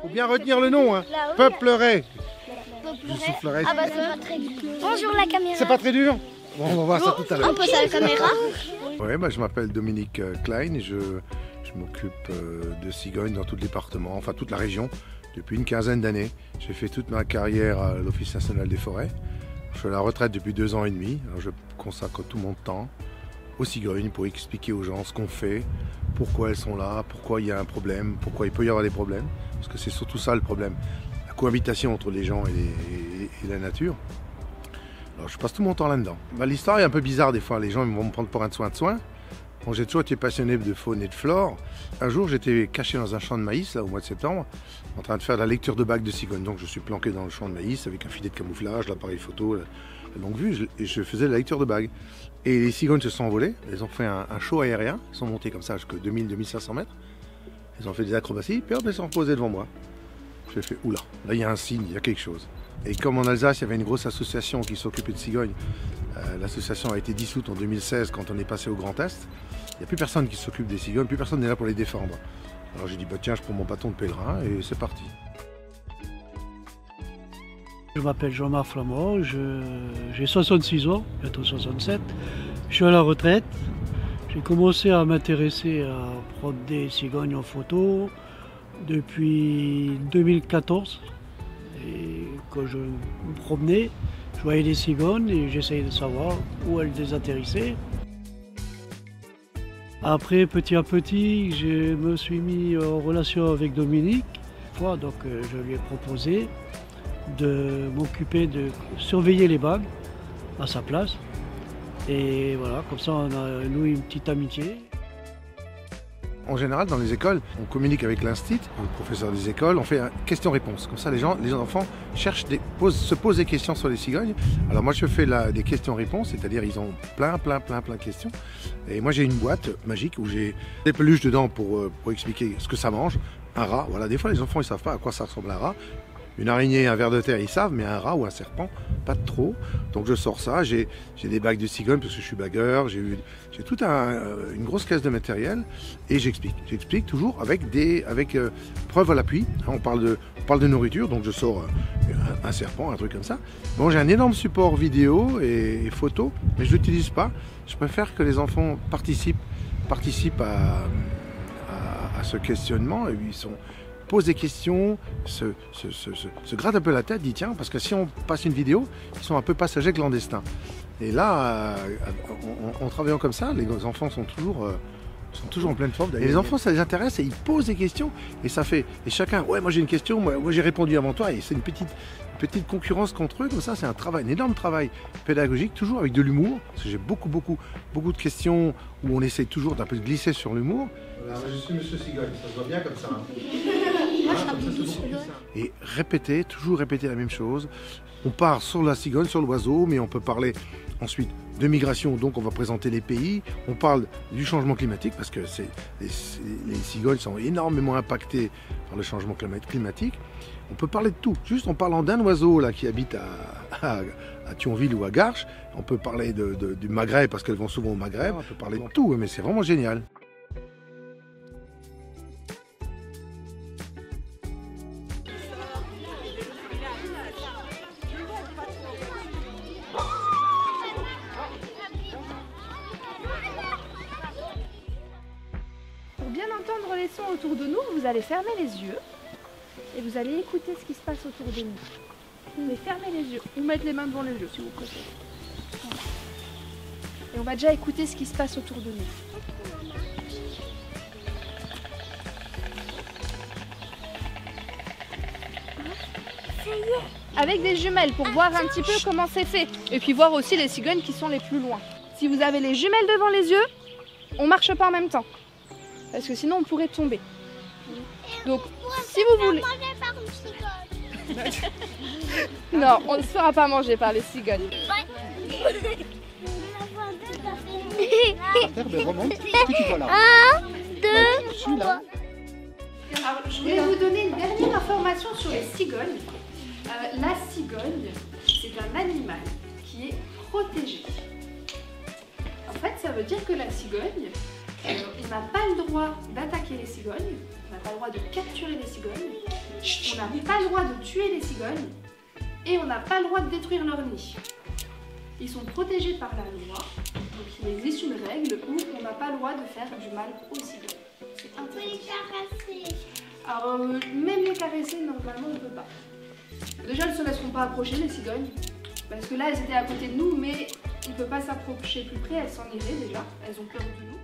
Faut bien retenir le nom, hein. Peupleray. Je soufflerai. Ah bah c'est pas très dur. Bonjour la caméra. C'est pas très dur? Bon, on va voir ça tout à l'heure. On pose à la caméra. Ouais, bah, je m'appelle Dominique Klein et je m'occupe de cigognes dans tout le département, enfin toute la région, depuis une quinzaine d'années. J'ai fait toute ma carrière à l'Office national des forêts. Je suis à la retraite depuis 2 ans et demi. Alors je consacre tout mon temps aux cigognes pour expliquer aux gens ce qu'on fait, pourquoi elles sont là, pourquoi il y a un problème, pourquoi il peut y avoir des problèmes. Parce que c'est surtout ça le problème, la cohabitation entre les gens et la nature. Alors je passe tout mon temps là-dedans. Bah, l'histoire est un peu bizarre des fois, les gens ils vont me prendre pour un soin de soin. Bon, j'ai toujours été passionné de faune et de flore. Un jour j'étais caché dans un champ de maïs là, au mois de septembre, en train de faire la lecture de bague de cigogne. Donc je suis planqué dans le champ de maïs avec un filet de camouflage, l'appareil photo, la longue vue, et je faisais la lecture de bague. Et les cigognes se sont envolées, elles ont fait un show aérien, elles sont montées comme ça jusqu'à 2000-2500 mètres. Elles ont fait des acrobaties, puis hop, elles sont reposées devant moi. J'ai fait, oula, là il y a un signe, il y a quelque chose. Et comme en Alsace, il y avait une grosse association qui s'occupait de cigognes, l'association a été dissoute en 2016 quand on est passé au Grand Est. Il n'y a plus personne qui s'occupe des cigognes, plus personne n'est là pour les défendre. Alors j'ai dit, bah tiens, je prends mon bâton de pèlerin et c'est parti. Je m'appelle Jean-Marc Flamand, j'ai 66 ans, bientôt 67. Je suis à la retraite. J'ai commencé à m'intéresser à prendre des cigognes en photo depuis 2014. Et quand je me promenais, je voyais des cigognes et j'essayais de savoir où elles désatterrissaient. Après, petit à petit, je me suis mis en relation avec Dominique. Donc je lui ai proposé de m'occuper de surveiller les bagues à sa place. Et voilà, comme ça on a noué une petite amitié. En général, dans les écoles, on communique avec l'instit, le professeur des écoles, on fait un question-réponse. Comme ça, les enfants se posent des questions sur les cigognes. Alors moi, je fais des questions-réponses, c'est-à-dire ils ont plein de questions. Et moi, j'ai une boîte magique où j'ai des peluches dedans pour expliquer ce que ça mange. Un rat, voilà, des fois, les enfants, ils savent pas à quoi ça ressemble un rat. Une araignée, un ver de terre, ils savent, mais un rat ou un serpent, pas de trop. Donc je sors ça, j'ai des bagues de cigogne parce que je suis bagueur, j'ai toute une grosse caisse de matériel et j'explique. J'explique toujours avec preuve à l'appui. On parle de nourriture, donc je sors un serpent, un truc comme ça. Bon, j'ai un énorme support vidéo et photo, mais je ne l'utilise pas. Je préfère que les enfants participent à ce questionnement. Et ils posent des questions, se grattent un peu la tête, dit tiens, parce que si on passe une vidéo, ils sont un peu passagers clandestins. Et là, en travaillant comme ça, les enfants sont toujours en pleine forme. Et les enfants, ça les intéresse et ils posent des questions. Et ça fait, et chacun, ouais, moi j'ai une question, moi j'ai répondu avant toi. Et c'est une petite concurrence contre eux, comme ça, c'est un énorme travail pédagogique, toujours avec de l'humour. Parce que j'ai beaucoup de questions où on essaye toujours d'un peu de glisser sur l'humour. Voilà, je suis Monsieur Cigogne, ça se voit bien comme ça. Et toujours répéter la même chose. On part sur la cigogne, sur l'oiseau, mais on peut parler ensuite de migration, donc on va présenter les pays. On parle du changement climatique, parce que les cigognes sont énormément impactées par le changement climatique. On peut parler de tout, juste en parlant d'un oiseau là, qui habite à Thionville ou à Garches. On peut parler du Maghreb, parce qu'elles vont souvent au Maghreb. On peut parler de tout, mais c'est vraiment génial. Pour bien entendre les sons autour de nous, vous allez fermer les yeux et vous allez écouter ce qui se passe autour de nous. Mais fermez les yeux ou mettre les mains devant les yeux si vous préférez. Et on va déjà écouter ce qui se passe autour de nous. Avec des jumelles pour voir un petit peu comment c'est fait. Et puis voir aussi les cigognes qui sont les plus loin. Si vous avez les jumelles devant les yeux, on marche pas en même temps. Parce que sinon on pourrait tomber. Donc si vous voulez... Non, on ne se fera pas manger par les cigognes. Un, deux, trois. Alors, je voulais vous donner une dernière information sur les cigognes. La cigogne, c'est un animal qui est protégé. En fait, ça veut dire que la cigogne, il n'a pas le droit d'attaquer les cigognes, on n'a pas le droit de capturer les cigognes, on n'a pas le droit de tuer les cigognes et on n'a pas le droit de détruire leur nid. Ils sont protégés par la loi, donc il existe une règle où on n'a pas le droit de faire du mal aux cigognes. C'est On peut les interdit. caresser. Alors même les caresser, normalement on ne peut pas. Déjà elles ne se laisseront pas approcher les cigognes, parce que là elles étaient à côté de nous, mais on ne peut pas s'approcher plus près, elles s'en iraient déjà, elles ont peur de nous.